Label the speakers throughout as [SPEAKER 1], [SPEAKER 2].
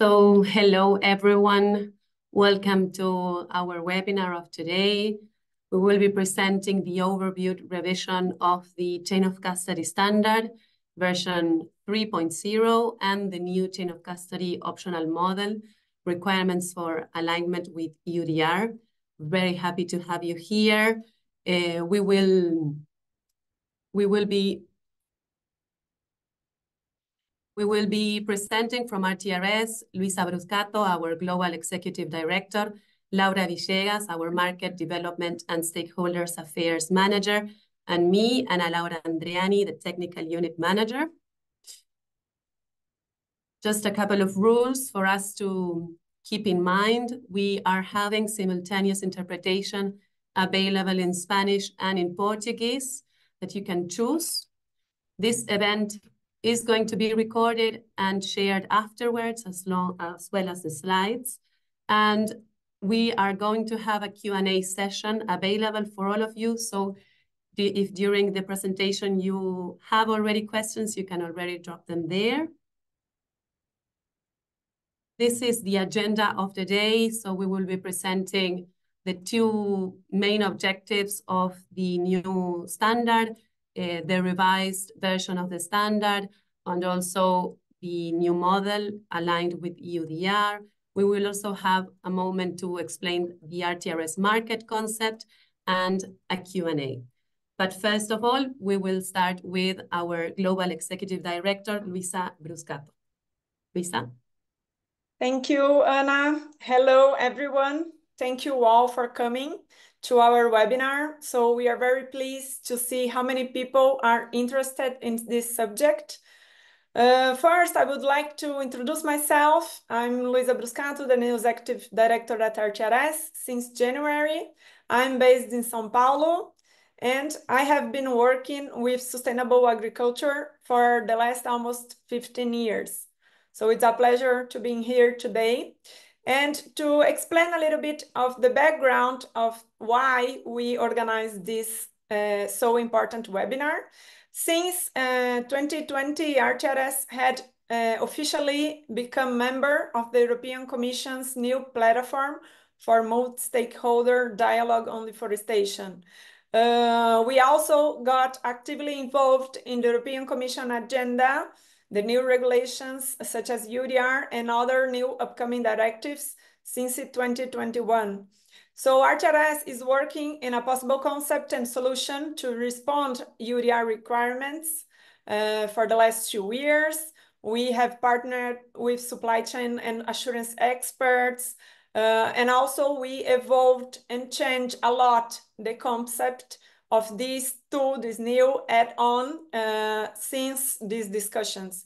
[SPEAKER 1] So hello, everyone. Welcome to our webinar of today. We will be presenting the overview revision of the Chain of Custody Standard, version 3.0, and the new Chain of Custody optional model, requirements for alignment with EUDR. Very happy to have you here. We will be presenting from RTRS, Luisa Bruscato, our Global Executive Director, Laura Villegas, our Market Development and Stakeholders Affairs Manager, and me, Ana Laura Andriani, the Technical Unit Manager. Just a couple of rules for us to keep in mind. We are having simultaneous interpretation available in Spanish and in Portuguese that you can choose. This event is going to be recorded and shared afterwards, as well as the slides. And we are going to have a Q&A session available for all of you. So if during the presentation you have already questions, you can already drop them there. This is the agenda of the day. So we will be presenting the two main objectives of the new standard, the revised version of the standard, and also the new model aligned with EUDR. We will also have a moment to explain the RTRS market concept and a Q&A. But first of all, we will start with our Global Executive Director, Luisa Bruscato. Luisa?
[SPEAKER 2] Thank you, Ana. Hello, everyone. Thank you all for coming to our webinar. So we are very pleased to see how many people are interested in this subject. First, I would like to introduce myself. I'm Luisa Bruscato, the new Executive Director at RTRS since January. I'm based in São Paulo, and I have been working with sustainable agriculture for the last almost 15 years. So it's a pleasure to be here today and to explain a little bit of the background of why we organized this so important webinar. Since 2020, RTRS had officially become member of the European Commission's new platform for multi-stakeholder dialogue on deforestation. We also got actively involved in the European Commission agenda, the new regulations such as EUDR and other new upcoming directives since 2021. So RTRS is working in a possible concept and solution to respond EUDR requirements for the last 2 years. We have partnered with supply chain and assurance experts, and also we evolved and changed a lot the concept of this tool, this new add-on, since these discussions.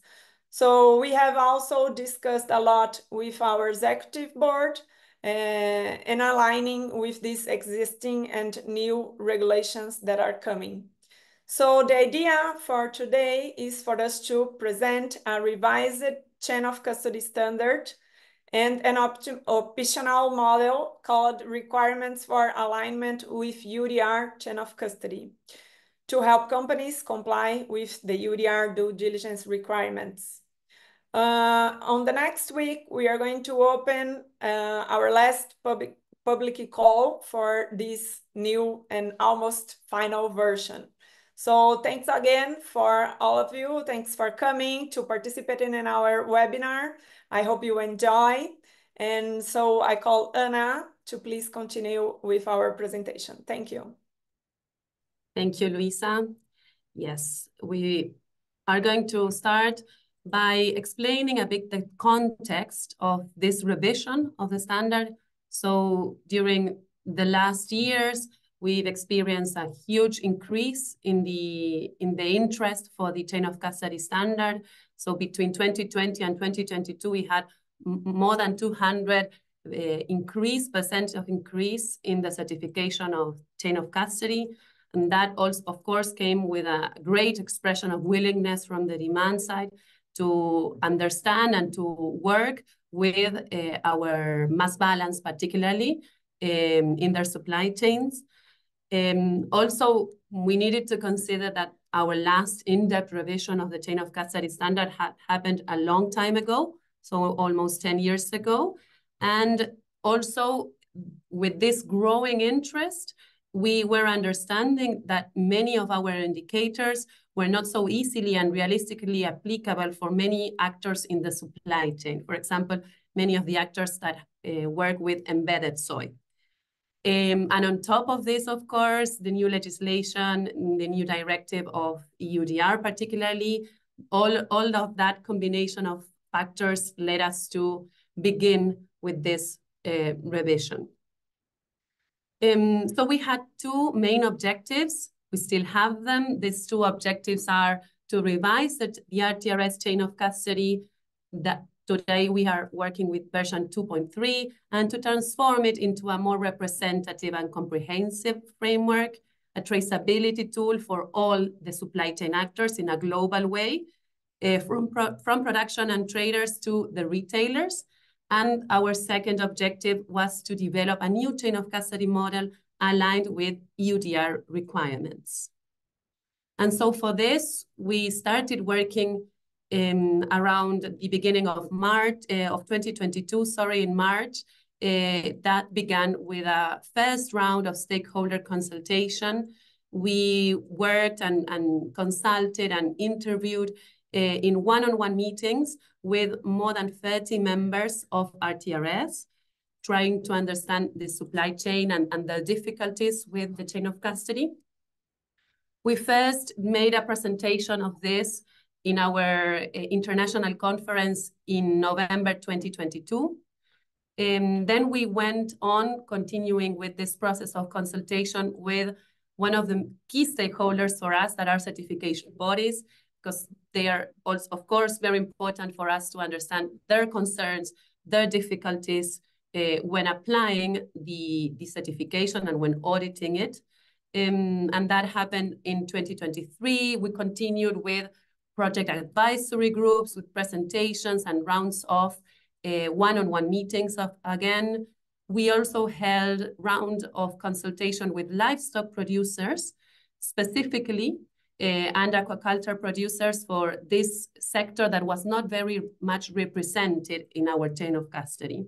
[SPEAKER 2] So we have also discussed a lot with our executive board and aligning with these existing and new regulations that are coming. So the idea for today is for us to present a revised chain of custody standard and an optional model called Requirements for Alignment with EUDR Chain of Custody to help companies comply with the EUDR due diligence requirements. On the next week, we are going to open our last public call for this new and almost final version. So thanks again for all of you. Thanks for coming to participating in our webinar. I hope you enjoy. And so I call Ana to please continue with our presentation. Thank you.
[SPEAKER 1] Thank you, Luisa. Yes, we are going to start by explaining a bit the context of this revision of the standard. So during the last years, we've experienced a huge increase in the interest for the chain of custody standard. So between 2020 and 2022, we had more than 200% increase in the certification of chain of custody. And that also, of course, came with a great expression of willingness from the demand side to understand and to work with our mass balance, particularly in their supply chains. Also, we needed to consider that our last in-depth revision of the chain of custody standard had happened a long time ago. so almost 10 years ago. And also with this growing interest, we were understanding that many of our indicators were not so easily and realistically applicable for many actors in the supply chain. For example, many of the actors that work with embedded soy. And on top of this, of course, the new legislation, the new directive of EUDR particularly, all of that combination of factors led us to begin with this revision. So we had two main objectives. We still have them. These two objectives are to revise the RTRS chain of custody. That today we are working with version 2.3, and to transform it into a more representative and comprehensive framework, a traceability tool for all the supply chain actors in a global way, from production and traders to the retailers. And our second objective was to develop a new chain of custody model aligned with EUDR requirements. And so for this, we started working around the beginning of March, of 2022, in March. That began with a first round of stakeholder consultation. We worked and consulted and interviewed in one-on-one meetings with more than 30 members of RTRS, trying to understand the supply chain and the difficulties with the chain of custody. We first made a presentation of this in our international conference in November 2022. Then we went on continuing with this process of consultation with one of the key stakeholders for us that are certification bodies, because they are also, of course, very important for us to understand their concerns, their difficulties when applying the certification and when auditing it. And that happened in 2023. We continued with project advisory groups, with presentations and rounds of one-on-one meetings again. We also held round of consultation with livestock producers, specifically, and aquaculture producers for this sector that was not very much represented in our chain of custody.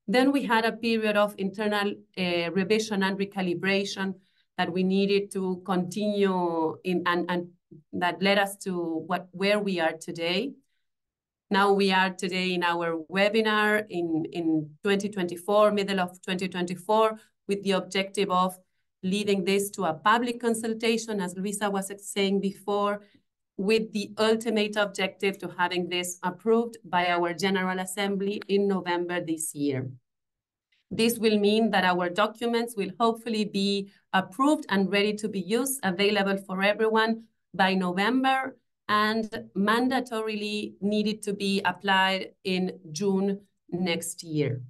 [SPEAKER 1] Then we had a period of internal revision and recalibration that we needed to continue in, and that led us to where we are today. Now we are today in our webinar in 2024, middle of 2024, with the objective of leading this to a public consultation, as Luisa was saying before, with the ultimate objective to having this approved by our General Assembly in November this year. This will mean that our documents will hopefully be approved and ready to be used, available for everyone by November, and mandatorily needed to be applied in June next year.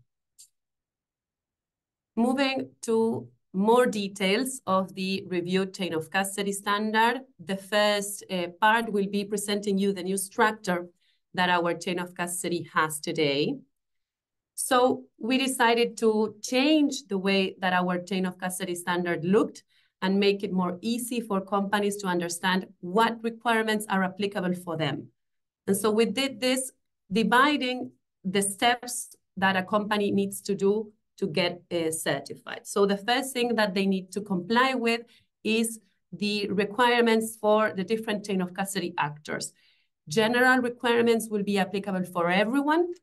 [SPEAKER 1] Moving to more details of the reviewed chain of custody standard, the first part will be presenting you the new structure that our chain of custody has today. So we decided to change the way that our chain of custody standard looked and make it more easy for companies to understand what requirements are applicable for them. And so we did this, dividing the steps that a company needs to do to get certified. So the first thing that they need to comply with is the requirements for the different chain of custody actors. General requirements will be applicable for everyone.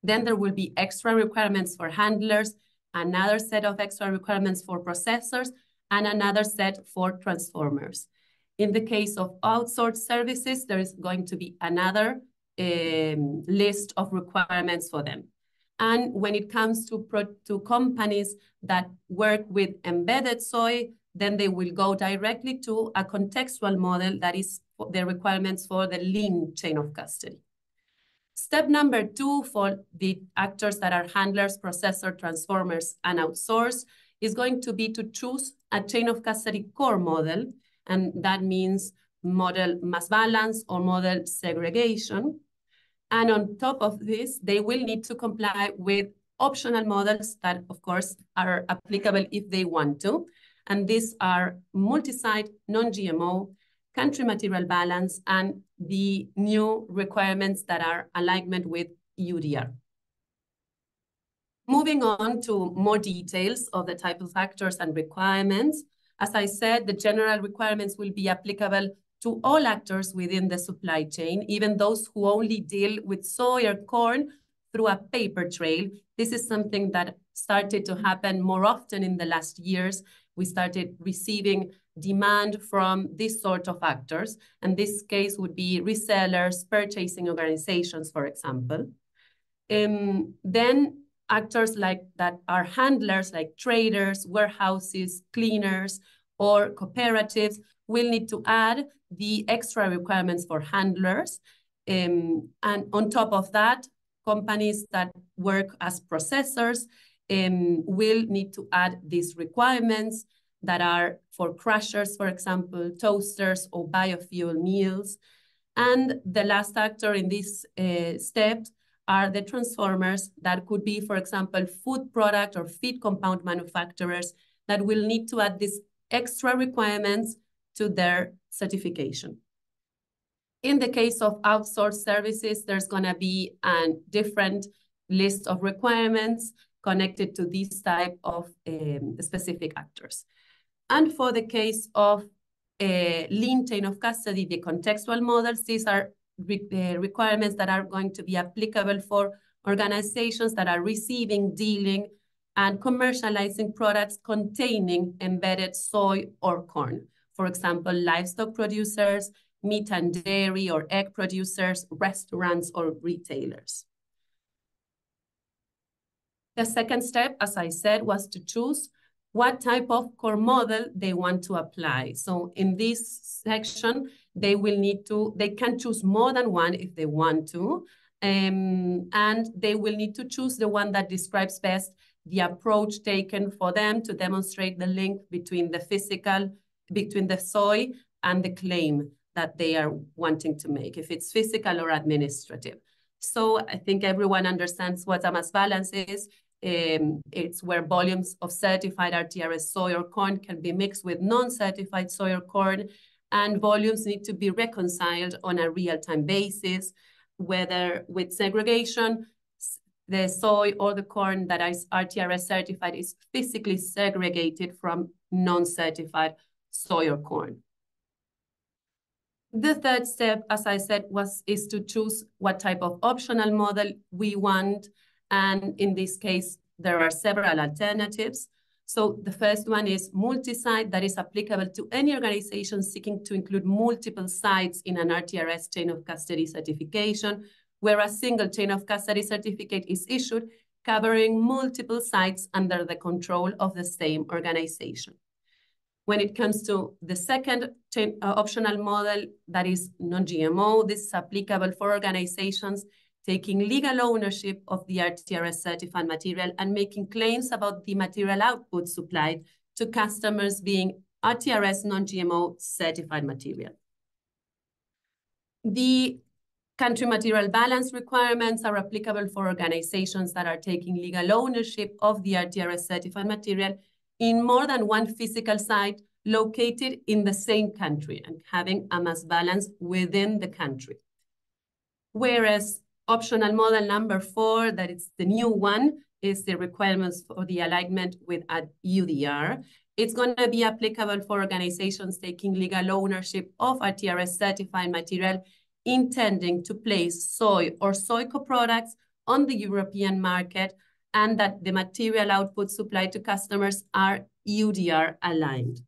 [SPEAKER 1] Then there will be extra requirements for handlers, another set of extra requirements for processors, and another set for transformers. In the case of outsourced services, there is going to be another list of requirements for them. And when it comes to companies that work with embedded soy, then they will go directly to a contextual model that is the requirements for the lean chain of custody. Step number 2 for the actors that are handlers, processor, transformers, and outsourced is going to be to choose a chain of custody core model, and that means model mass balance or model segregation. And on top of this, they will need to comply with optional models that, of course, are applicable if they want to. And these are multi-site, non-GMO, country material balance, and the new requirements that are alignment with EUDR. Moving on to more details of the type of factors and requirements. As I said, the general requirements will be applicable to all actors within the supply chain, even those who only deal with soy or corn through a paper trail. This is something that started to happen more often in the last years. We started receiving demand from this sort of actors, and this case would be resellers, purchasing organizations, for example. Then actors like that are handlers, like traders, warehouses, cleaners, or cooperatives will need to add the extra requirements for handlers. And on top of that, companies that work as processors will need to add these requirements that are for crushers, for example, toasters or biofuel mills. And the last actor in this step are the transformers that could be, for example, food product or feed compound manufacturers that will need to add these extra requirements to their certification. In the case of outsourced services, there's going to be a different list of requirements connected to this type of specific actors. And for the case of lean chain of custody, the contextual models, these are requirements that are going to be applicable for organizations that are receiving, dealing, and commercializing products containing embedded soy or corn. For example, livestock producers, meat and dairy or egg producers, restaurants, or retailers. The second step, as I said, was to choose what type of core model they want to apply. So in this section, they can choose more than one if they want to, and they will need to choose the one that describes best the approach taken for them to demonstrate the link between the soy and the claim that they are wanting to make, if it's physical or administrative. So I think everyone understands what a mass balance is. It's where volumes of certified RTRS soy or corn can be mixed with non-certified soy or corn, and volumes need to be reconciled on a real-time basis, whether with segregation, the soy or the corn that is RTRS certified is physically segregated from non-certified soy or corn. The third step, as I said, is to choose what type of optional model we want. And in this case, there are several alternatives. So the first one is multi-site, that is applicable to any organization seeking to include multiple sites in an RTRS chain of custody certification, where a single chain of custody certificate is issued, covering multiple sites under the control of the same organization. When it comes to the second optional model, that is non-GMO, this is applicable for organizations taking legal ownership of the RTRS certified material and making claims about the material output supplied to customers being RTRS non-GMO certified material. The country material balance requirements are applicable for organizations that are taking legal ownership of the RTRS certified material in more than one physical site located in the same country and having a mass balance within the country. Whereas optional model number 4, that is the new one, is the requirements for the alignment with a EUDR. It's going to be applicable for organizations taking legal ownership of RTRS certified material intending to place soy or soy co-products on the European market, and that the material output supplied to customers are EUDR aligned.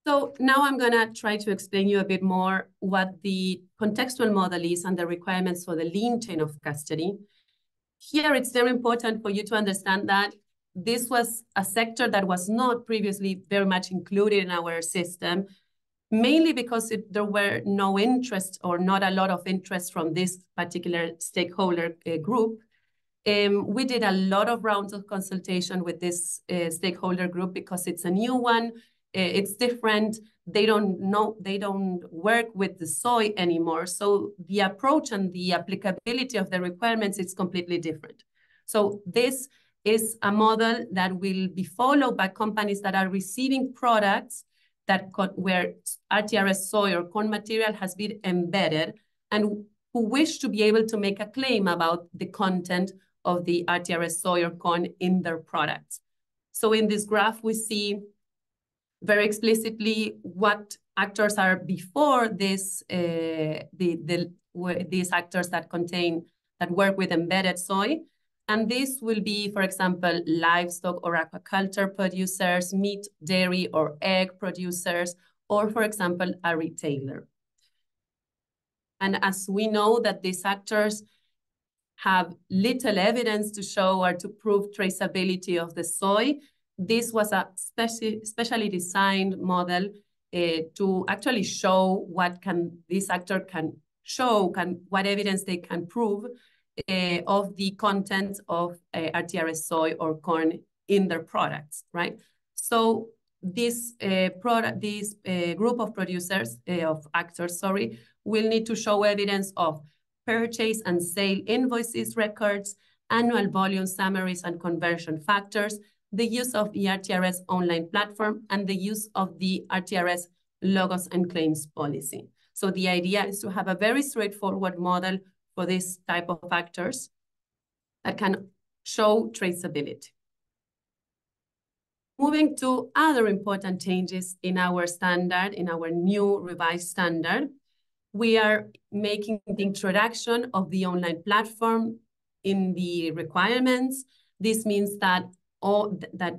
[SPEAKER 1] So now I'm gonna try to explain you a bit more what the contextual model is and the requirements for the lean chain of custody. Here, it's very important for you to understand that this was a sector that was not previously very much included in our system, mainly because there were no interest or not a lot of interest from this particular stakeholder group. We did a lot of rounds of consultation with this stakeholder group because it's a new one. It's different. They don't work with the soy anymore. So the approach and the applicability of the requirements is completely different. So this is a model that will be followed by companies that are receiving products where RTRS soy or corn material has been embedded and who wish to be able to make a claim about the content of the RTRS soy or corn in their products. So in this graph, we see very explicitly what actors are before this, these actors that work with embedded soy. And this will be, for example, livestock or aquaculture producers, meat, dairy, or egg producers, or, for example, a retailer. And as we know that these actors have little evidence to show or to prove traceability of the soy, this was a specially designed model to actually show what this actor can show, what evidence they can prove of the content of RTRS soy or corn in their products, right? So this group of producers, of actors, sorry, will need to show evidence of purchase and sale invoices records, annual volume summaries and conversion factors, the use of the RTRS online platform, and the use of the RTRS logos and claims policy. So the idea is to have a very straightforward model for this type of actors that can show traceability. Moving to other important changes in our standard, in our new revised standard, we are making the introduction of the online platform in the requirements. This means that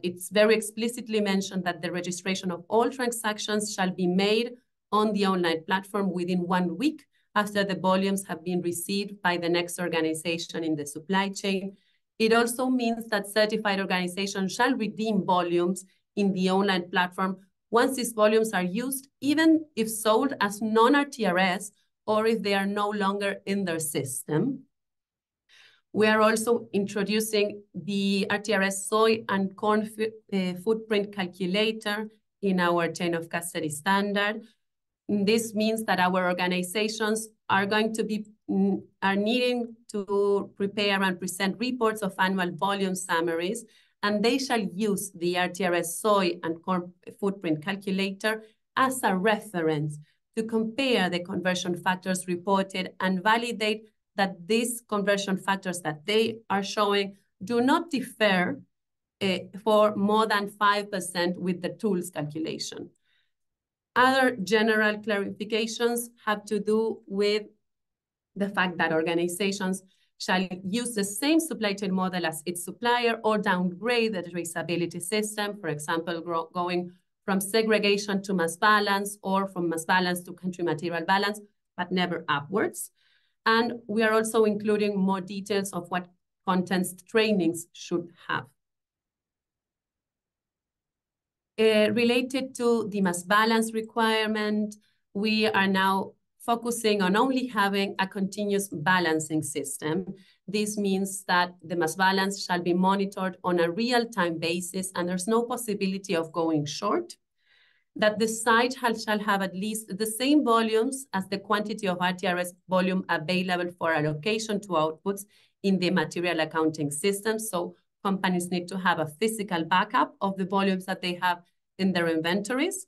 [SPEAKER 1] it's very explicitly mentioned that the registration of all transactions shall be made on the online platform within 1 week after the volumes have been received by the next organization in the supply chain. It also means that certified organizations shall redeem volumes in the online platform once these volumes are used, even if sold as non-RTRS or if they are no longer in their system. We are also introducing the RTRS soy and corn footprint calculator in our chain of custody standard. This means that our organizations are needing to prepare and present reports of annual volume summaries, and they shall use the RTRS soy and corn footprint calculator as a reference to compare the conversion factors reported and validate that these conversion factors that they are showing do not differ for more than 5% with the tools calculation. Other general clarifications have to do with the fact that organizations shall use the same supply chain model as its supplier or downgrade the traceability system, for example, going from segregation to mass balance or from mass balance to country material balance, but never upwards. And we are also including more details of what contents trainings should have. Related to the mass balance requirement, we are now focusing on only having a continuous balancing system. This means that the mass balance shall be monitored on a real-time basis and there's no possibility of going short. That the site shall have at least the same volumes as the quantity of RTRS volume available for allocation to outputs in the material accounting system. So companies need to have a physical backup of the volumes that they have in their inventories,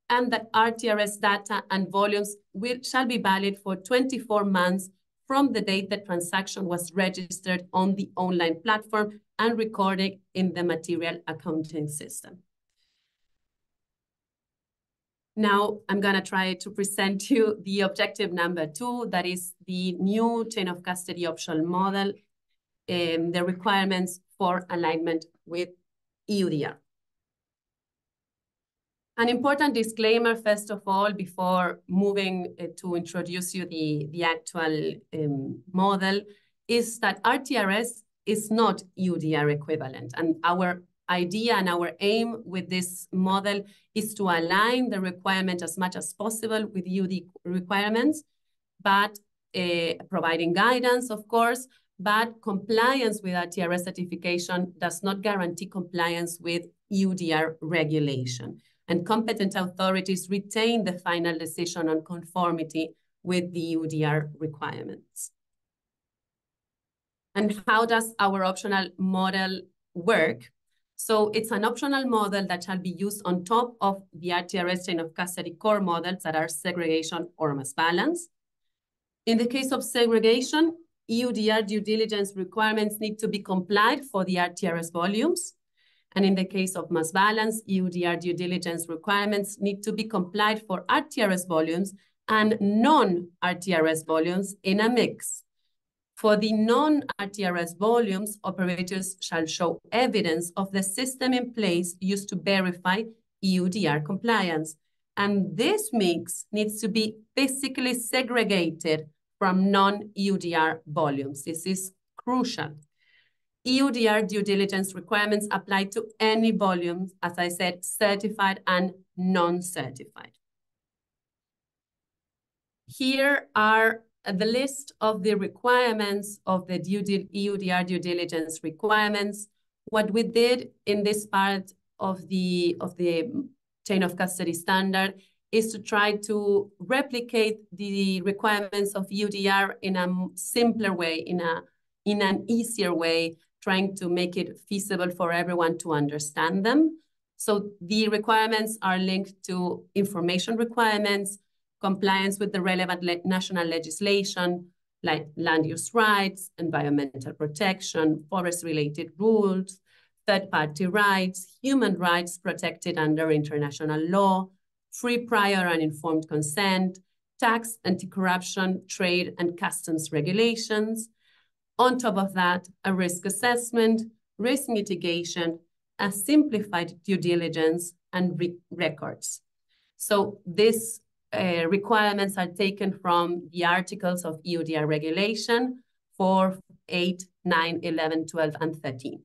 [SPEAKER 1] and that RTRS data and volumes shall be valid for 24 months from the date the transaction was registered on the online platform and recorded in the material accounting system. Now I'm gonna try to present you the objective number 2, that is the new chain of custody optional model, the requirements for alignment with EUDR. An important disclaimer, first of all, before moving to introduce you the actual model, is that RTRS is not EUDR equivalent. And our idea and our aim with this model is to align the requirement as much as possible with EUDR requirements, but providing guidance, of course, but compliance with RTRS certification does not guarantee compliance with EUDR regulation. And competent authorities retain the final decision on conformity with the EUDR requirements. And how does our optional model work? So it's an optional model that shall be used on top of the RTRS chain of custody core models that are segregation or mass balance. In the case of segregation, EUDR due diligence requirements need to be complied for the RTRS volumes. And in the case of mass balance, EUDR due diligence requirements need to be complied for RTRS volumes and non-RTRS volumes in a mix. For the non-RTRS volumes, operators shall show evidence of the system in place used to verify EUDR compliance. And this mix needs to be physically segregated from non-EUDR volumes. This is crucial. EUDR due diligence requirements apply to any volumes, as I said, certified and non-certified. Here are the list of the requirements of the EUDR due diligence requirements. What we did in this part of the chain of custody standard is to try to replicate the requirements of EUDR in a simpler way, in an easier way, trying to make it feasible for everyone to understand them. So the requirements are linked to information requirements, compliance with the relevant national legislation, like land use rights, environmental protection, forest-related rules, third-party rights, human rights protected under international law, free, prior, and informed consent, tax, anti-corruption, trade, and customs regulations. On top of that, a risk assessment, risk mitigation, a simplified due diligence, and records. So these requirements are taken from the articles of EUDR regulation 4, 8, 9, 11, 12, and 13.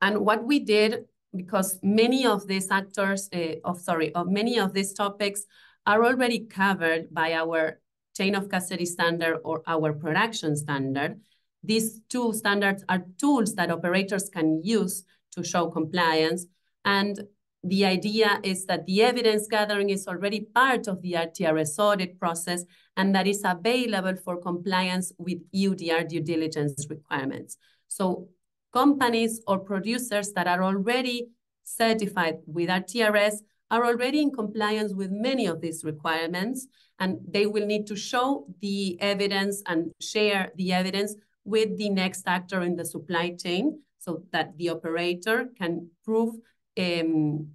[SPEAKER 1] And what we did, because many of these many of these topics are already covered by our chain of custody standard or our production standard, these two standards are tools that operators can use to show compliance. And the idea is that the evidence gathering is already part of the RTRS audit process and that is available for compliance with EUDR due diligence requirements. So companies or producers that are already certified with RTRS are already in compliance with many of these requirements, and they will need to show the evidence and share the evidence with the next actor in the supply chain so that the operator can prove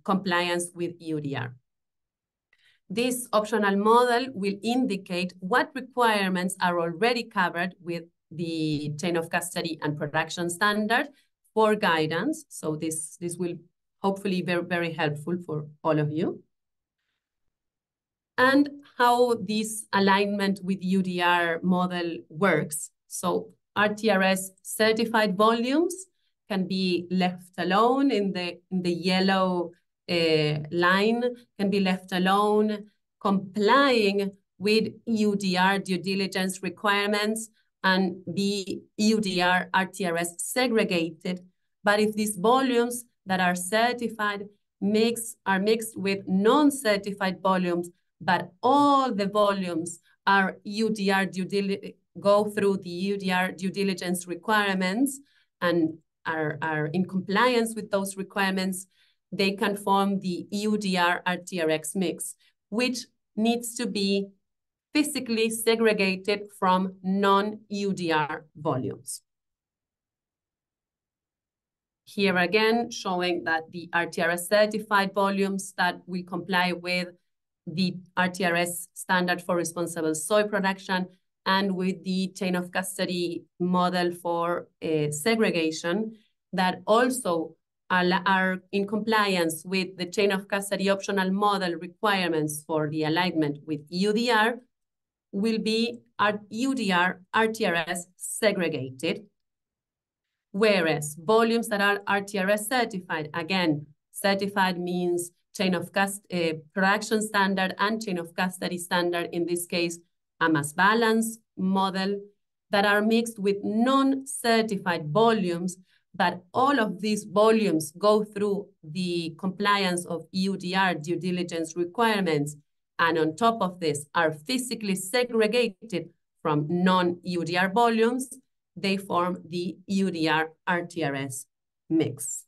[SPEAKER 1] compliance with EUDR. This optional model will indicate what requirements are already covered with the chain of custody and production standard for guidance. So this will hopefully be very helpful for all of you. And how this alignment with EUDR model works. So RTRS certified volumes can be left alone in the yellow line, can be left alone, complying with EUDR due diligence requirements and be EUDR RTRS segregated. But if these volumes that are certified are mixed with non-certified volumes, but all the volumes are EUDR go through the EUDR due diligence requirements and are in compliance with those requirements, they can form the EUDR RTRX mix, which needs to be physically segregated from non-EUDR volumes. Here again, showing that the RTRS certified volumes that will comply with the RTRS standard for responsible soy production and with the chain of custody model for segregation that also are in compliance with the chain of custody optional model requirements for the alignment with EUDR will be EUDR RTRS segregated, whereas volumes that are RTRS certified, again, certified means chain of production standard and chain of custody standard, in this case, a mass balance model, that are mixed with non-certified volumes, but all of these volumes go through the compliance of EUDR due diligence requirements, and on top of this are physically segregated from non-EUDR volumes. They form the EUDR RTRS mix.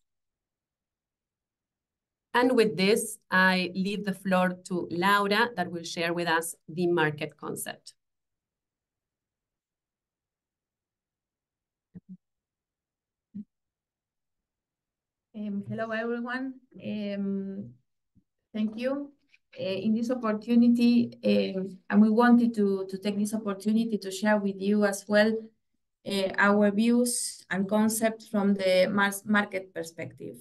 [SPEAKER 1] And with this, I leave the floor to Laura that will share with us the market concept.
[SPEAKER 3] Hello, everyone. Thank you. In this opportunity, and we wanted to take this opportunity to share with you as well our views and concepts from the market perspective.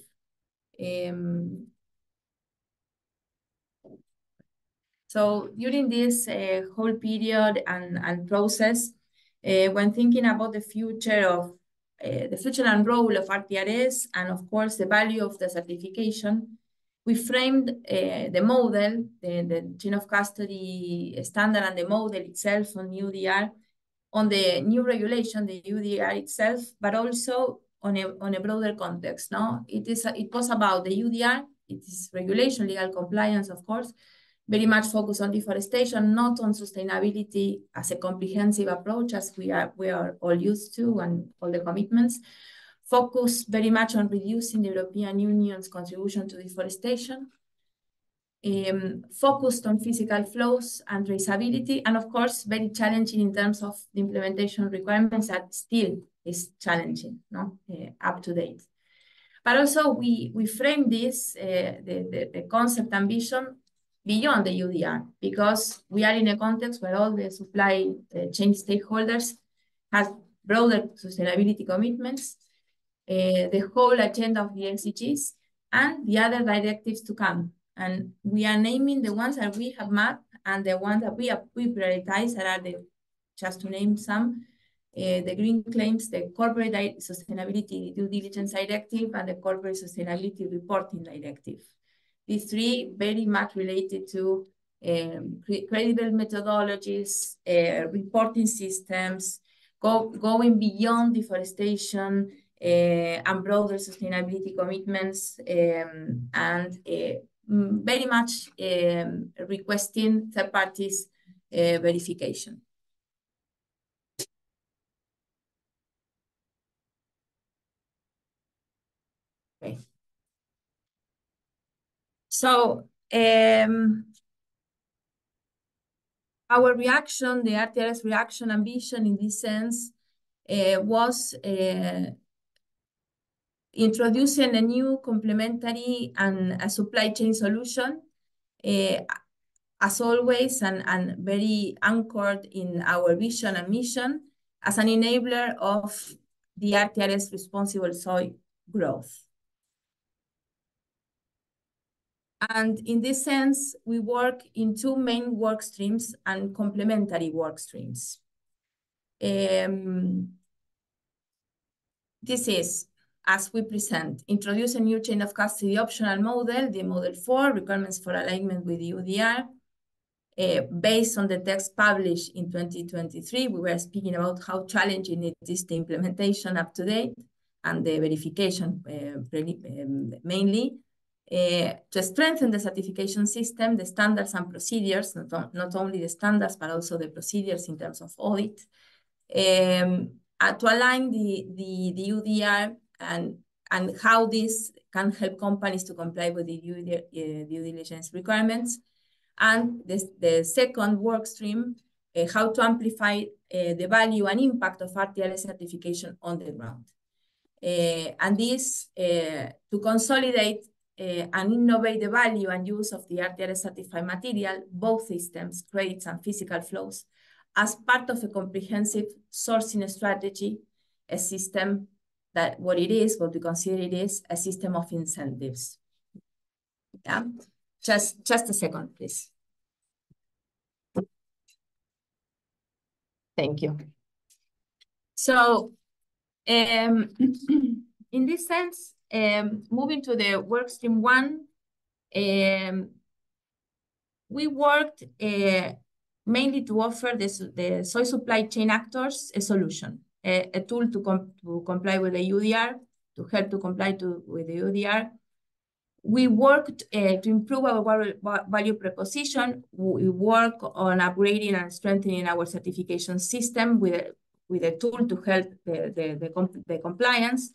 [SPEAKER 3] So during this whole period and process, when thinking about the future and role of RTRS, and of course the value of the certification, we framed the model, the chain of custody standard and the model itself on EUDR, on the new regulation, the EUDR itself, but also on a broader context. No, it was about the EUDR. It is regulation, legal compliance, of course, very much focused on deforestation, not on sustainability as a comprehensive approach as we are all used to, and all the commitments. Focus very much on reducing the European Union's contribution to deforestation. Focused on physical flows and traceability, and of course, very challenging in terms of the implementation requirements that still is challenging, no? Up to date. But also we frame this, the concept and vision beyond the EUDR, because we are in a context where all the supply chain stakeholders have broader sustainability commitments, the whole agenda of the SDGs, and the other directives to come. And we are naming the ones that we have mapped and the ones that we prioritize, that are just to name some, the green claims, the corporate sustainability due diligence directive, and the corporate sustainability reporting directive. These three very much related to credible methodologies, reporting systems, going beyond deforestation, and broader sustainability commitments, and very much requesting third parties verification. Okay. So our reaction, the RTRS reaction and vision in this sense, was introducing a new complementary and a supply chain solution, as always, and very anchored in our vision and mission as an enabler of the RTRS Responsible Soy growth. And in this sense, we work in two main work streams and complementary work streams. This is, as we present, introduce a new chain of custody optional model, the Model 4, requirements for alignment with EUDR. Based on the text published in 2023, we were speaking about how challenging it is, the implementation up to date, and the verification mainly. To strengthen the certification system, the standards and procedures, not only the standards, but also the procedures in terms of audit, to align the EUDR and how this can help companies to comply with the due diligence requirements. And the second work stream, how to amplify the value and impact of RTRS certification on the ground. And this to consolidate and innovate the value and use of the RTRS certified material, both systems, credits and physical flows, as part of a comprehensive sourcing strategy, a system that what we consider it is, a system of incentives. Yeah, just a second, please. Thank you. So, in this sense, moving to the work stream 1, we worked mainly to offer the soy supply chain actors a solution, a tool to comply with the EUDR, to help to comply with the EUDR. We worked to improve our value proposition. We work on upgrading and strengthening our certification system with a tool to help the compliance,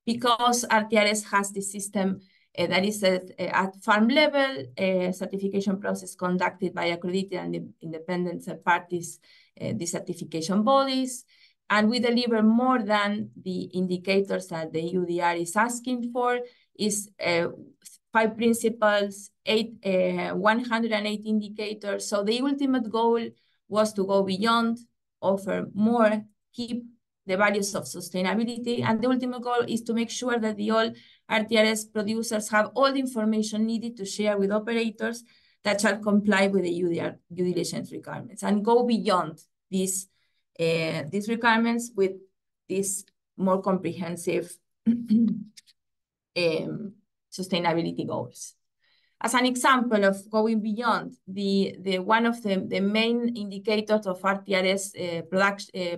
[SPEAKER 3] because RTRS has the system That is at farm level, certification process conducted by accredited and independent third parties, the certification bodies. And we deliver more than the indicators that the EUDR is asking for, is 5 principles, 108 indicators. So the ultimate goal was to go beyond, offer more, keep the values of sustainability, and the ultimate goal is to make sure that the all RTRS producers have all the information needed to share with operators that shall comply with the EUDR due diligence requirements and go beyond these requirements with these more comprehensive sustainability goals. As an example of going beyond, one of the main indicators of RTRS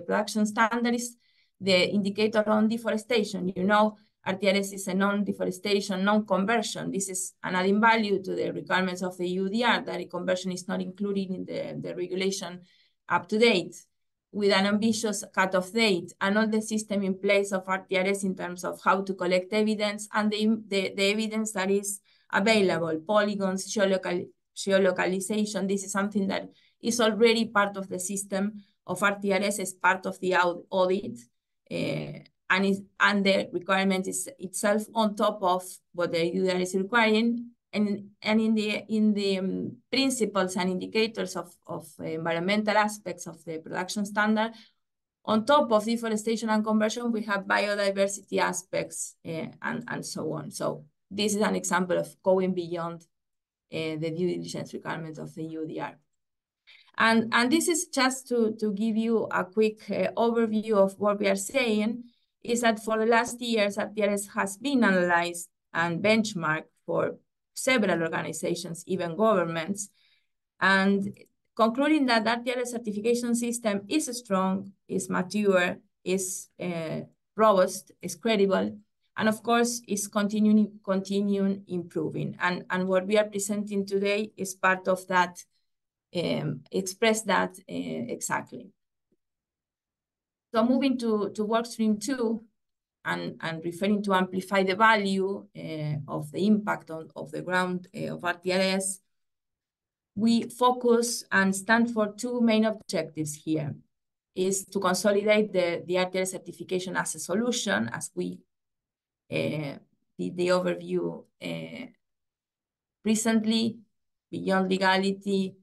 [SPEAKER 3] production standard is the indicator on deforestation. You know, RTRS is a non-deforestation, non-conversion. This is an adding value to the requirements of the EUDR, that a conversion is not included in the regulation up to date, with an ambitious cutoff date and all the system in place of RTRS in terms of how to collect evidence and the evidence that is available, polygons, geolocalization. This is something that is already part of the system of RTRS as part of the audit, and the requirement is itself on top of what the EUDR is requiring. And in the principles and indicators of environmental aspects of the production standard, on top of deforestation and conversion, we have biodiversity aspects and so on. So this is an example of going beyond the due diligence requirements of the EUDR. And this is just to give you a quick overview of what we are saying, is that for the last years, RTRS has been analyzed and benchmarked for several organizations, even governments, and concluding that RTRS certification system is strong, is mature, is robust, is credible, and of course is continuing improving. And what we are presenting today is part of that, express that exactly. So moving to workstream 2, and referring to amplify the value of the impact of the ground of RTRS, we focus and stand for 2 main objectives here. Is to consolidate the RTRS certification as a solution, as we did the overview recently, beyond legality,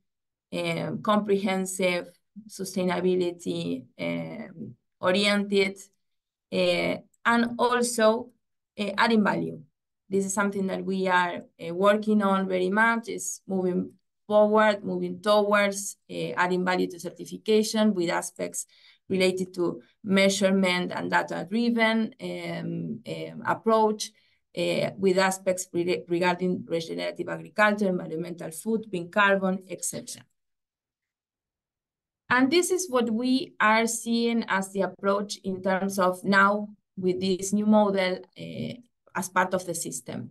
[SPEAKER 3] comprehensive, sustainability oriented, and also adding value. This is something that we are working on very much, is moving forward, moving towards adding value to certification with aspects related to measurement and data-driven approach, with aspects regarding regenerative agriculture, environmental footprint, carbon, etc. And this is what we are seeing as the approach in terms of now with this new model as part of the system.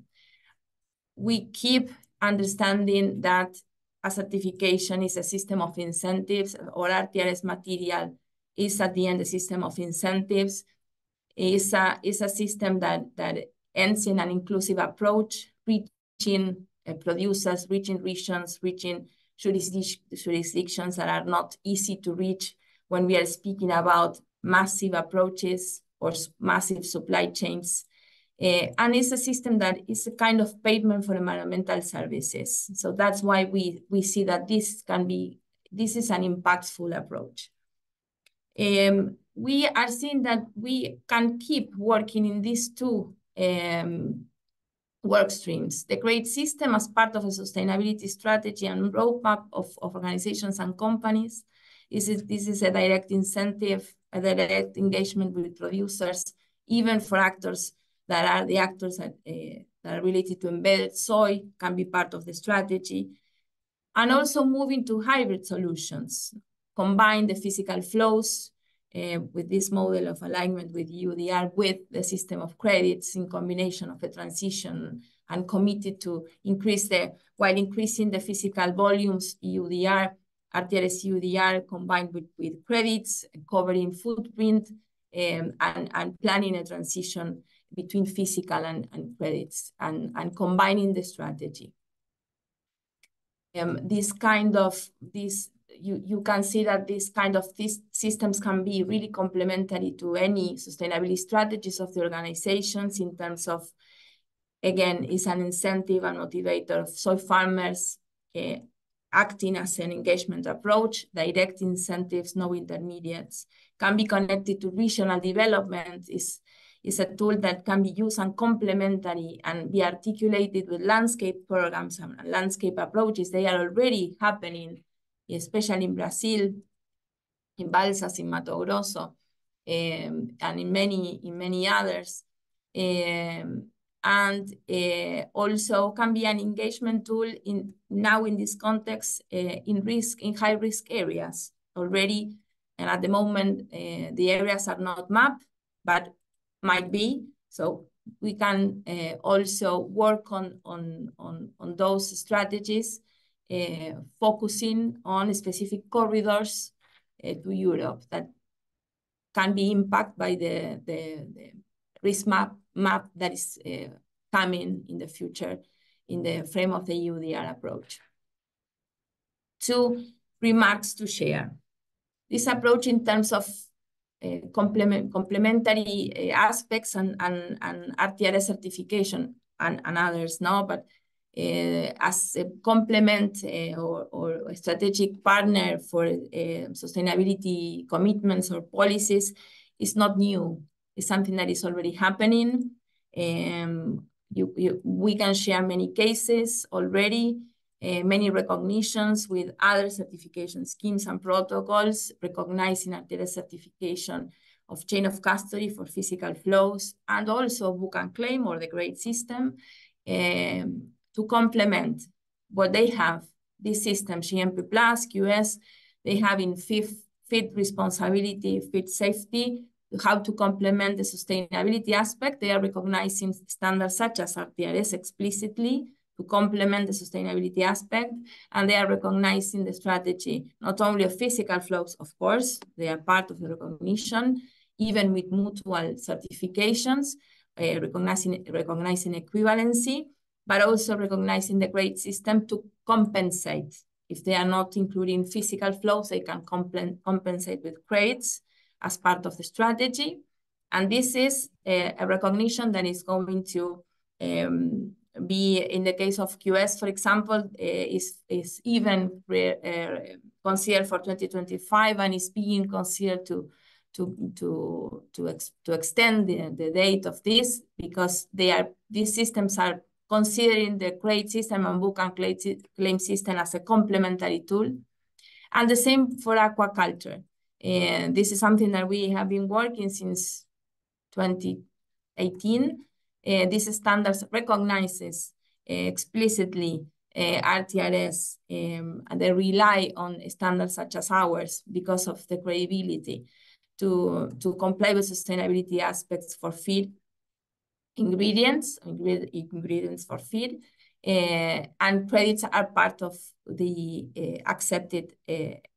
[SPEAKER 3] We keep understanding that a certification is a system of incentives, or RTRS material is at the end a system of incentives, is a system that ends in an inclusive approach, reaching producers, reaching regions, reaching jurisdictions that are not easy to reach when we are speaking about massive approaches or massive supply chains. And it's a system that is a kind of pavement for environmental services. So that's why we see that this is an impactful approach. We are seeing that we can keep working in these 2 work streams. The great system as part of a sustainability strategy and roadmap of organizations and companies. This is a direct incentive, a direct engagement with producers, even for actors that are the actors that are related to embedded soy, can be part of the strategy. And also moving to hybrid solutions, combine the physical flows with this model of alignment with EUDR, with the system of credits in combination of a transition, and committed to while increasing the physical volumes, EUDR, RTRS EUDR combined with credits, covering footprint, and planning a transition between physical and credits and combining the strategy. You can see that these systems can be really complementary to any sustainability strategies of the organizations in terms of, again, is an incentive and motivator of soy farmers, acting as an engagement approach, direct incentives, no intermediates, can be connected to regional development, is a tool that can be used and complementary and be articulated with landscape programs and landscape approaches. They are already happening, especially in Brazil, in Balsas, in Mato Grosso, and in many others. Also can be an engagement tool now in this context in high risk areas already. And at the moment, the areas are not mapped, but might be. So we can also work on those strategies, focusing on specific corridors to Europe that can be impacted by the risk map that is coming in the future in the frame of the EUDR approach. 2 remarks to share. This approach in terms of complementary aspects and RTRS certification and others, no? But as a complement or a strategic partner for sustainability commitments or policies is not new. It's something that is already happening. We can share many cases already, many recognitions with other certification schemes and protocols, recognizing RTRS certification of chain of custody for physical flows, and also book and claim or the grade system to complement what they have. This system, GMP+, QS, they have in feed responsibility, feed safety, how to complement the sustainability aspect. They are recognizing standards such as RTRS explicitly to complement the sustainability aspect, and they are recognizing the strategy, not only of physical flows, of course, they are part of the recognition, even with mutual certifications, recognizing equivalency, but also recognizing the grade system to compensate. If they are not including physical flows, they can compensate with grades as part of the strategy. And this is a recognition that is going to be, in the case of QS, for example, is even considered for 2025 and is being considered to extend the date of this, because these systems are considering the grade system and book and claim system as a complementary tool. And the same for aquaculture. This is something that we have been working since 2018. This standards recognizes explicitly RTRS, and they rely on standards such as ours because of the credibility to comply with sustainability aspects for feed ingredients for feed, and credits are part of the accepted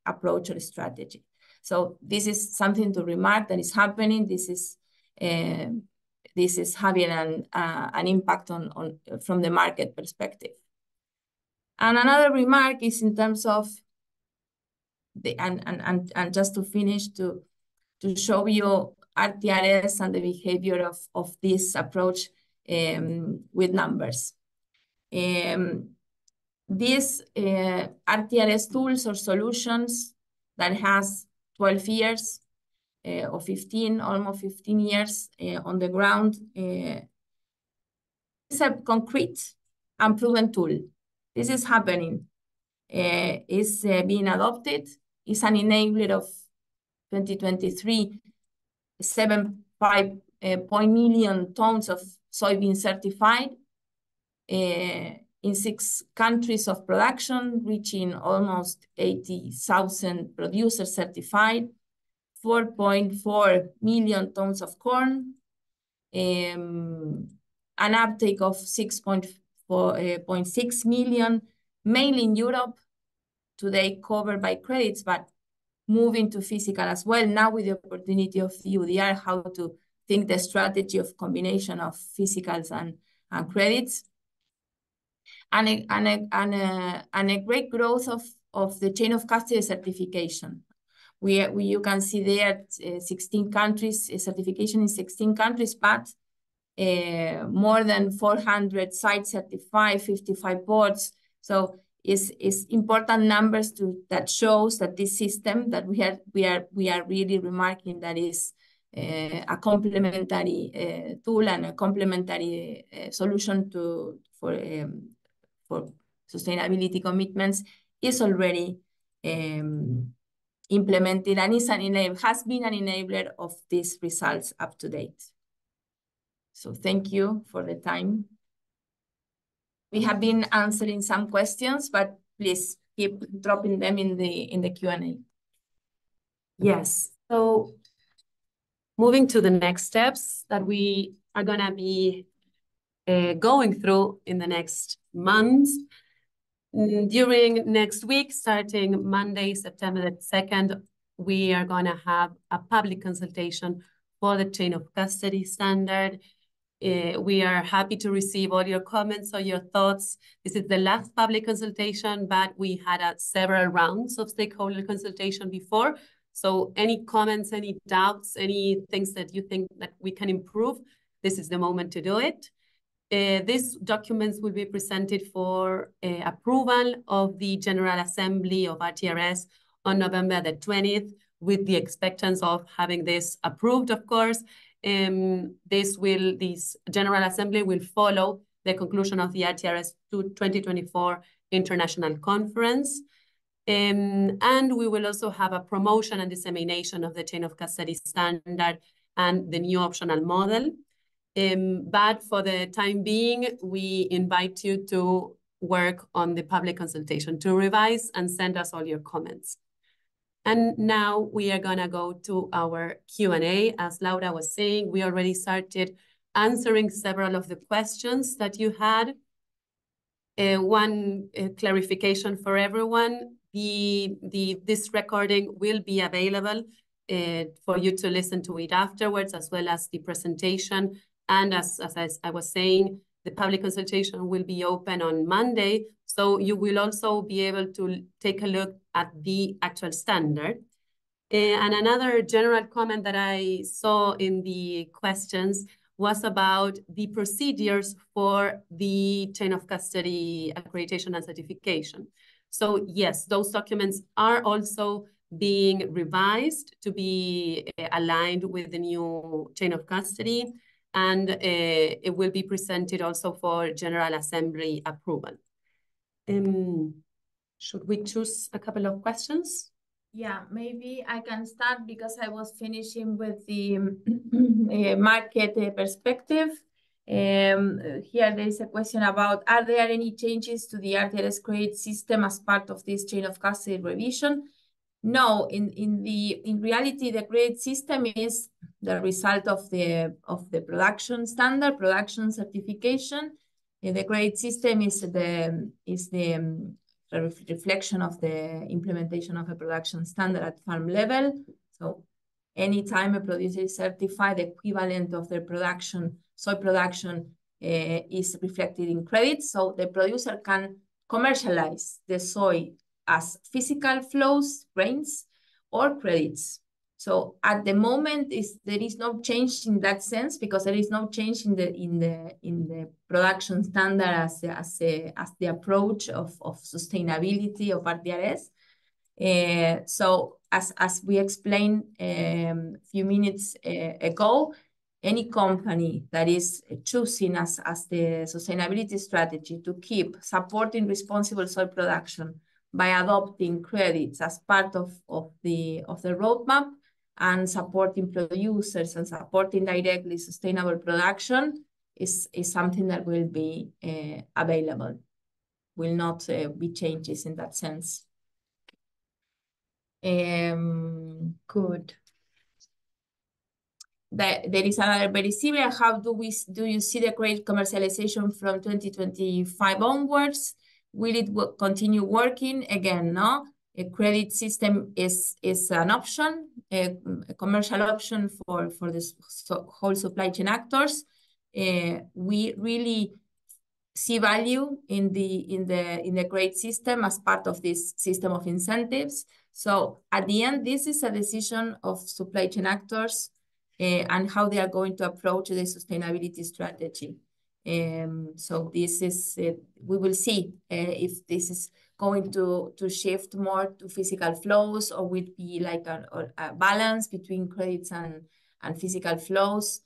[SPEAKER 3] approach or strategy. So this is something to remark that is happening. This is having an impact on from the market perspective. And another remark is in terms of and just to finish, to show you RTRS and the behavior of this approach with numbers. These RTRS tools or solutions that has 12 years or 15, almost 15 years on the ground, it's a concrete and proven tool. This is happening. It's being adopted. It's an enabler of 2023, 7.5 million tons of soybean certified in 6 countries of production, reaching almost 80,000 producers certified, 4.4 million tons of corn, an uptake of 6.6 million, mainly in Europe, today covered by credits, but moving to physical as well, now with the opportunity of the EUDR, how to think the strategy of combination of physicals and credits, and a great growth of the chain of custody certification. You can see there 16 countries, certification in 16 countries, but more than 400 sites certified, 55 ports. So it's important numbers that shows that this system that we are really remarking that is a complementary tool and a complementary solution for sustainability commitments is already implemented and has been an enabler of these results up to date. So thank you for the time. We have been answering some questions, but please keep dropping them in the Q&A.
[SPEAKER 1] Yes. So moving to the next steps that we are going to be going through in the next months. During next week, starting Monday, September 2nd, we are going to have a public consultation for the chain of custody standard. We are happy to receive all your comments or your thoughts. This is the last public consultation, but we had several rounds of stakeholder consultation before. So any comments, any doubts, any things that you think that we can improve, this is the moment to do it. These documents will be presented for approval of the General Assembly of RTRS on November the 20th, with the expectance of having this approved, of course. This General Assembly will follow the conclusion of the RTRS 2024 International Conference. And we will also have a promotion and dissemination of the chain of custody standard and the new optional model. But for the time being, we invite you to work on the public consultation, to revise and send us all your comments. And now we are going to go to our Q&A. As Laura was saying, we already started answering several of the questions that you had. One clarification for everyone, this recording will be available for you to listen to it afterwards, as well as the presentation. And as I was saying, the public consultation will be open on Monday, so you will also be able to take a look at the actual standard. And another general comment that I saw in the questions was about the procedures for the chain of custody accreditation and certification. So yes, those documents are also being revised to be aligned with the new chain of custody, and it will be presented also for General Assembly approval. Should we choose a couple of questions?
[SPEAKER 3] Yeah, maybe I can start because I was finishing with the market perspective. Here there is a question about, are there any changes to the RTRS credit system as part of this chain of custody revision? No, in reality, the credit system is the result of the production standard, production certification. The credit system is the reflection of the implementation of a production standard at farm level. So anytime a producer is certified, the equivalent of their production, soy production, is reflected in credits. So the producer can commercialize the soy as physical flows, grains, or credits. So at the moment, there is no change in that sense, because there is no change in the production standard as the approach of sustainability of RTRS. So as we explained a few minutes ago, any company that is choosing as the sustainability strategy to keep supporting responsible soy production by adopting credits as part of the roadmap and supporting producers and supporting directly sustainable production is something that will be available. Will not be changes in that sense. Good. There is another very similar. How do you see the credit commercialization from 2025 onwards? Will it continue working? Again, no? a credit system is an option, a commercial option for the whole supply chain actors. We really see value in the credit system as part of this system of incentives. So at the end, this is a decision of supply chain actors and how they are going to approach the sustainability strategy. So this is, we will see if this is going to shift more to physical flows, or will be like a balance between credits and physical flows.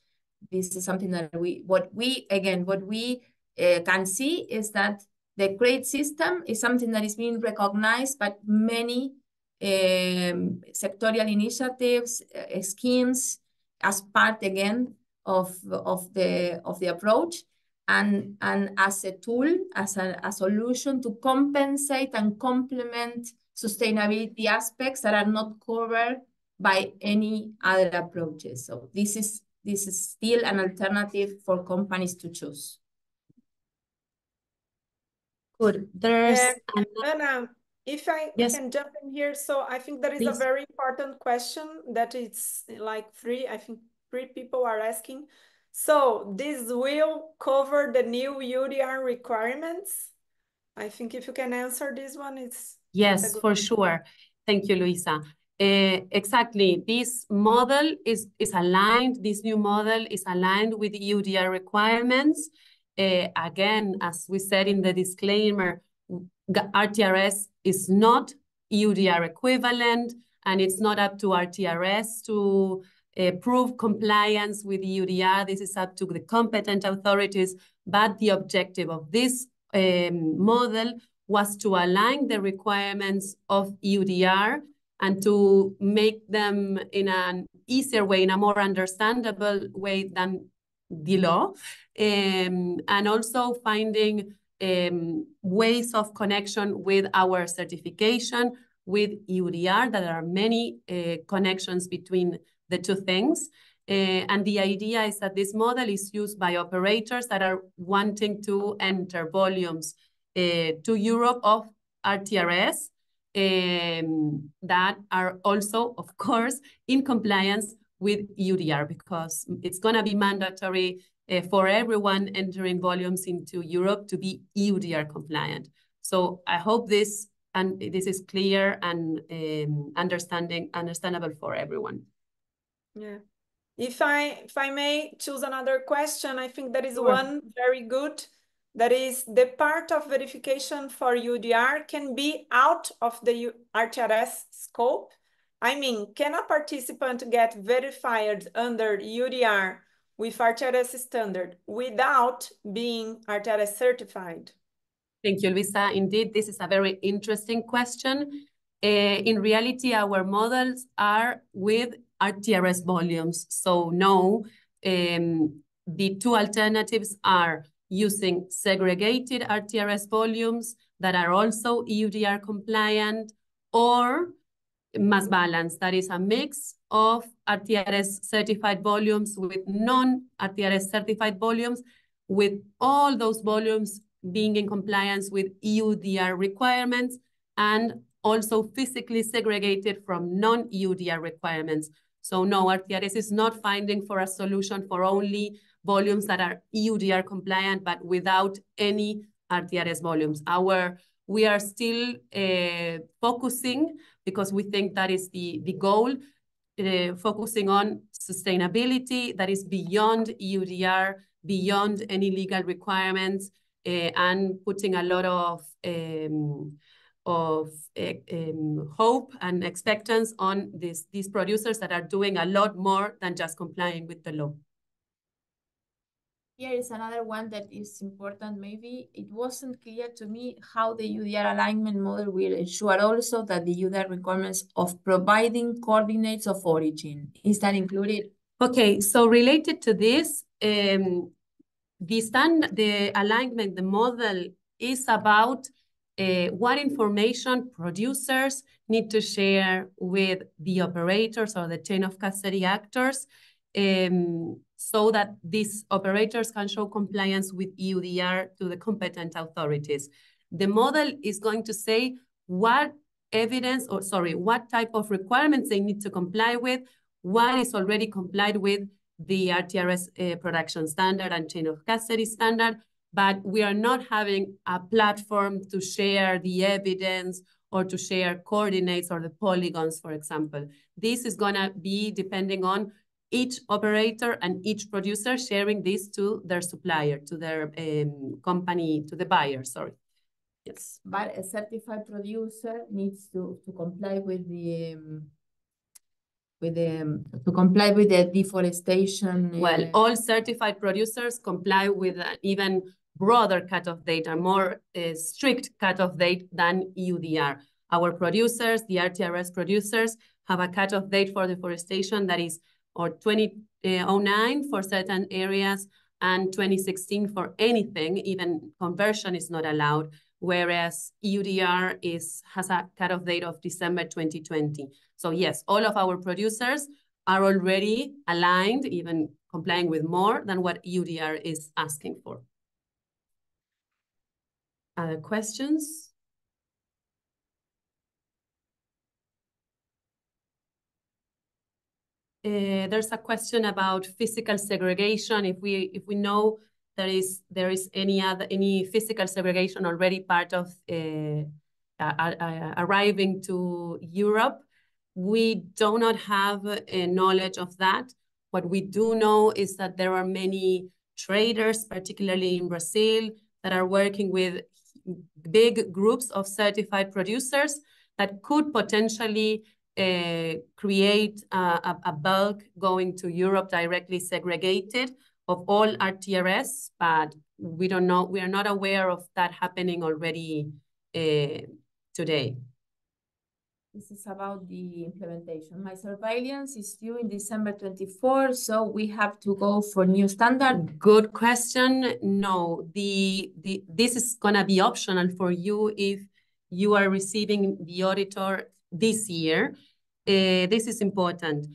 [SPEAKER 3] This is something that what we can see is that the credit system is something that is being recognized by many sectorial initiatives, schemes, as part again of the approach, and as a tool, as a solution to compensate and complement sustainability aspects that are not covered by any other approaches. So this is still an alternative for companies to choose.
[SPEAKER 1] Good. There's
[SPEAKER 2] Anna, if I can jump in here. So I think there is a very important question that it's like I think three people are asking. So this will cover the new EUDR requirements? I think if you can answer this one, it's...
[SPEAKER 1] Yes, for sure. Thank you, Luisa. Exactly. This model is aligned, this new model is aligned with EUDR requirements. Again, as we said in the disclaimer, RTRS is not EUDR equivalent, and it's not up to RTRS to prove compliance with EUDR. This is up to the competent authorities, but the objective of this model was to align the requirements of EUDR and to make them in an easier way, in a more understandable way than the law, and also finding ways of connection with our certification with EUDR. There are many connections between the two things. And the idea is that this model is used by operators that are wanting to enter volumes to Europe of RTRS that are also, of course, in compliance with EUDR, because it's going to be mandatory for everyone entering volumes into Europe to be EUDR compliant. So I hope this is clear and understandable for everyone.
[SPEAKER 2] Yeah. If I may choose another question, I think there is one very good. That is, the part of verification for EUDR can be out of the RTRS scope. I mean, can a participant get verified under EUDR with RTRS standard without being RTRS certified?
[SPEAKER 1] Thank you, Luisa. Indeed, this is a very interesting question. In reality, our models are with RTRS volumes. So no, the two alternatives are using segregated RTRS volumes that are also EUDR compliant, or mass balance, that is a mix of RTRS certified volumes with non-RTRS certified volumes, with all those volumes being in compliance with EUDR requirements, and also physically segregated from non-EUDR requirements. So no, RTRS is not finding for a solution for only volumes that are EUDR compliant, but without any RTRS volumes. We are still focusing, because we think that is the goal, focusing on sustainability that is beyond EUDR, beyond any legal requirements, and putting a lot of hope and expectance on these producers that are doing a lot more than just complying with the law.
[SPEAKER 3] Here is another one that is important. Maybe it wasn't clear to me how the EUDR alignment model will ensure also that the EUDR requirements of providing coordinates of origin, is that included?
[SPEAKER 1] Okay, so related to this, the alignment, the model is about what information producers need to share with the operators or the chain of custody actors, so that these operators can show compliance with EUDR to the competent authorities. The model is going to say what evidence, or sorry, what type of requirements they need to comply with, what is already complied with the RTRS production standard and chain of custody standard, but we are not having a platform to share the evidence or to share coordinates or the polygons, for example. This is gonna be depending on each operator and each producer sharing this to their supplier, to their company, to the buyer, sorry. Yes.
[SPEAKER 3] But a certified producer needs to comply with the deforestation.
[SPEAKER 1] Well, all certified producers comply with an even broader cutoff date, a more strict cutoff date than EUDR. Our producers, the RTRS producers, have a cutoff date for deforestation that is 2009 for certain areas and 2016 for anything, even conversion is not allowed, whereas EUDR has a cutoff date of December 2020. So yes, all of our producers are already aligned, even complying with more than what EUDR is asking for. Other questions? There's a question about physical segregation. If we know there is any physical segregation already part of arriving to Europe, we do not have knowledge of that. What we do know is that there are many traders, particularly in Brazil, that are working with big groups of certified producers that could potentially create a bulk going to Europe directly segregated of all RTRS, but we don't know, we are not aware of that happening already today.
[SPEAKER 3] This is about the implementation. My surveillance is due in December 24, so we have to go for new standard.
[SPEAKER 1] Good question. No, this is gonna be optional for you if you are receiving the auditor this year. This is important.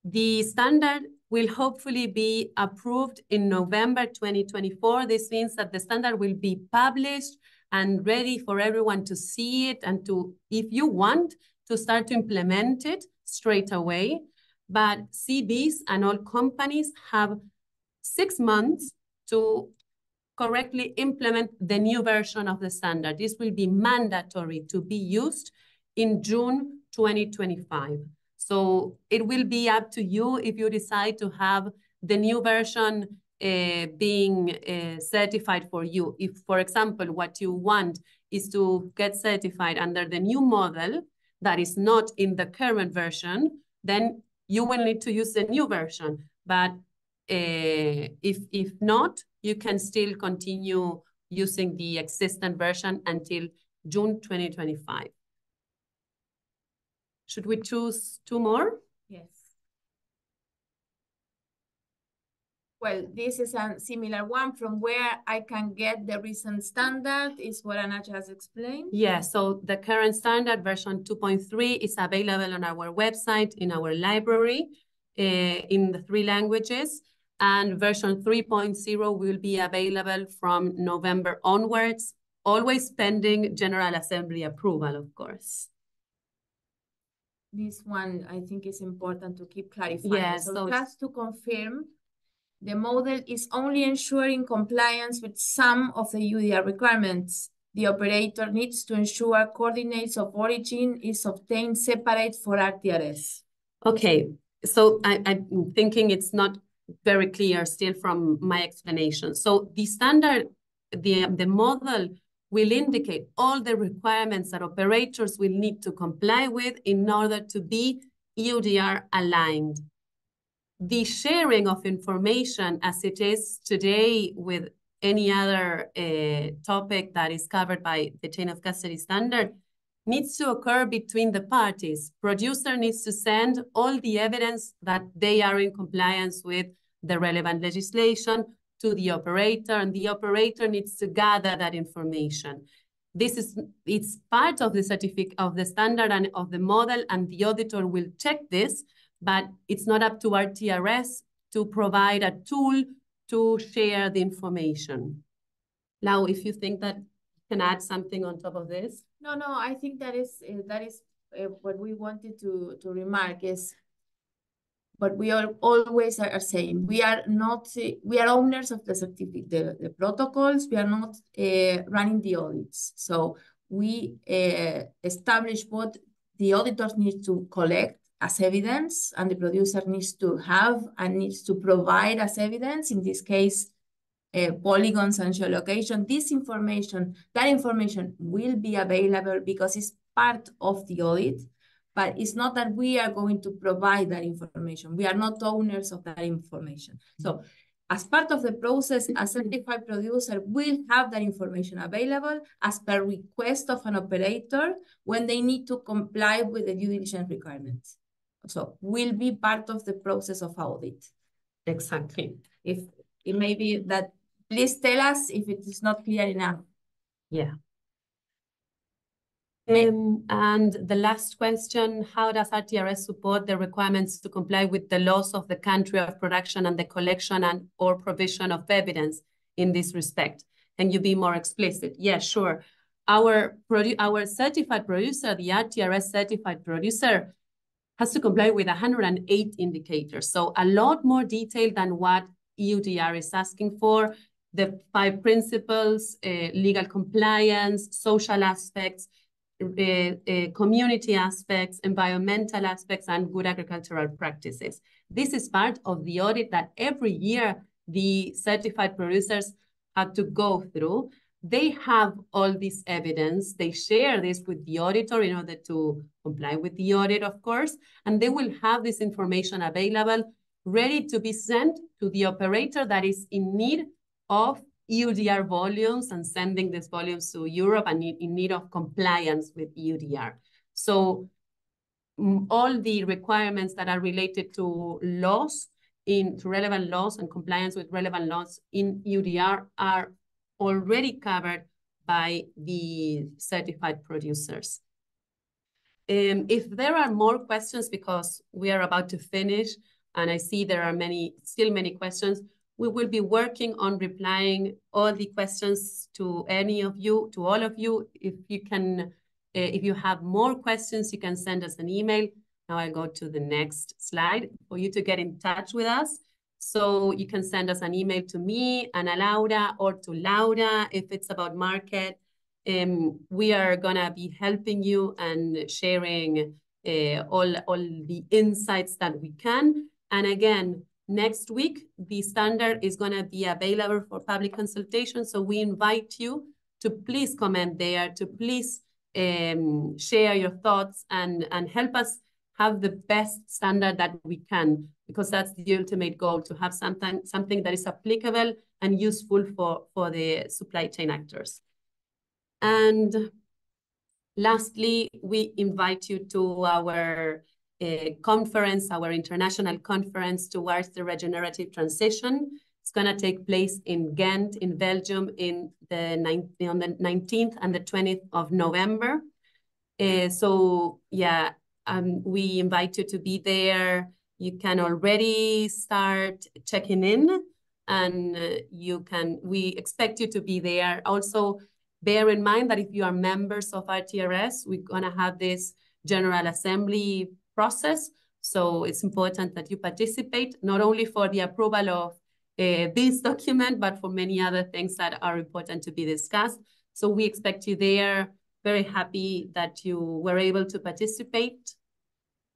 [SPEAKER 1] The standard will hopefully be approved in November 2024. This means that the standard will be published and ready for everyone to see it and to, if you want, to start to implement it straight away. But CBs and all companies have 6 months to correctly implement the new version of the standard. This will be mandatory to be used in June 2025. So it will be up to you if you decide to have the new version being certified for you. If, for example, what you want is to get certified under the new model that is not in the current version, then you will need to use the new version. But if not, you can still continue using the existing version until June 2025. Should we choose 2 more?
[SPEAKER 3] Yes. Well, this is a similar one from where I can get the recent standard is what Ana just explained.
[SPEAKER 1] Yeah, so the current standard version 2.3 is available on our website, in our library, in the 3 languages. And version 3.0 will be available from November onwards, always pending General Assembly approval, of course.
[SPEAKER 3] This one, I think, is important to keep clarifying.
[SPEAKER 1] Yes,
[SPEAKER 3] so just to confirm, the model is only ensuring compliance with some of the EUDR requirements. The operator needs to ensure coordinates of origin is obtained separate for RTRS.
[SPEAKER 1] Okay, so I'm thinking it's not very clear still from my explanation. So the standard, the model will indicate all the requirements that operators will need to comply with in order to be EUDR aligned. The sharing of information as it is today with any other topic that is covered by the chain of custody standard needs to occur between the parties. Producer needs to send all the evidence that they are in compliance with the relevant legislation to the operator, and the operator needs to gather that information. It's part of the certificate of the standard and of the model, and the auditor will check this, but it's not up to RTRS to provide a tool to share the information. Lau, if you think that you can add something on top of this.
[SPEAKER 3] No, I think that is what we wanted to remark is, but we are always are saying we are not we are owners of the certificate, the protocols. We are not running the audits. So we establish what the auditors need to collect as evidence, and the producer needs to have and needs to provide as evidence. In this case, polygons and geolocation. That information will be available because it's part of the audit, but it's not that we are going to provide that information. We are not owners of that information. So as part of the process, a certified producer will have that information available as per request of an operator when they need to comply with the due diligence requirements. So will be part of the process of audit.
[SPEAKER 1] Exactly.
[SPEAKER 3] If it may be that, please tell us if it is not clear enough.
[SPEAKER 1] Yeah. And the last question, how does RTRS support the requirements to comply with the laws of the country of production and the collection and or provision of evidence in this respect? Can you be more explicit? Yeah, sure. Our certified producer, the RTRS certified producer, has to comply with 108 indicators. So a lot more detail than what EUDR is asking for. The 5 principles, legal compliance, social aspects, community aspects, environmental aspects, and good agricultural practices. This is part of the audit that every year the certified producers have to go through. They have all this evidence. They share this with the auditor in order to comply with the audit, of course, and they will have this information available, ready to be sent to the operator that is in need of EUDR volumes and sending these volumes to Europe and in need of compliance with EUDR. So all the requirements that are related to laws, to relevant laws and compliance with relevant laws in EUDR are already covered by the certified producers. If there are more questions, because we are about to finish, and I see there are still many questions, we will be working on replying all the questions to all of you. If you have more questions, you can send us an email. Now I'll go to the next slide for you to get in touch with us. So you can send us an email to me, Ana Laura, or to Laura if it's about market. We are gonna be helping you and sharing all the insights that we can. And again, next week, the standard is going to be available for public consultation. So we invite you to please comment there, to please share your thoughts and help us have the best standard that we can, because that's the ultimate goal, to have something that is applicable and useful for the supply chain actors. And lastly, we invite you to our conference, our international conference towards the regenerative transition. It's going to take place in Ghent, in Belgium, on the 19th and the 20th of November. So yeah, we invite you to be there. You can already start checking in, and we expect you to be there. Also, bear in mind that if you are members of RTRS, we're going to have this General Assembly process. So it's important that you participate, not only for the approval of this document, but for many other things that are important to be discussed. So we expect you there. Very happy that you were able to participate.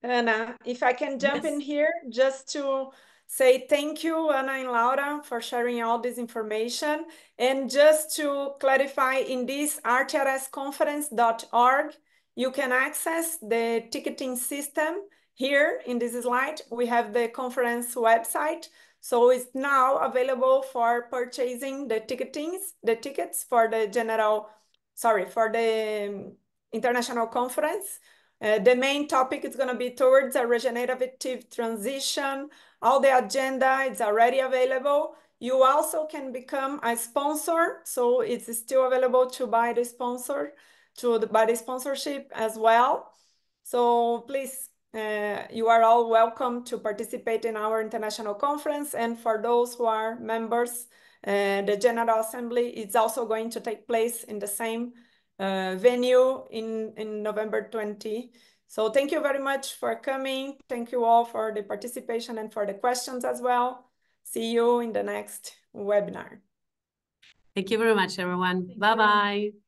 [SPEAKER 2] Ana, if I can jump in here just to say thank you, Ana and Laura, for sharing all this information. And just to clarify, in this rtrsconference.org, you can access the ticketing system. Here in this slide, we have the conference website. So it's now available for purchasing the tickets for the international conference. The main topic is going to be towards a regenerative transition. All the agenda is already available. You also can become a sponsor, so it's still available to buy the sponsorship as well. So please, you are all welcome to participate in our international conference. And for those who are members, the General Assembly is also going to take place in the same venue in November 20. So thank you very much for coming. Thank you all for the participation and for the questions as well. See you in the next webinar.
[SPEAKER 1] Thank you very much, everyone. Bye-bye.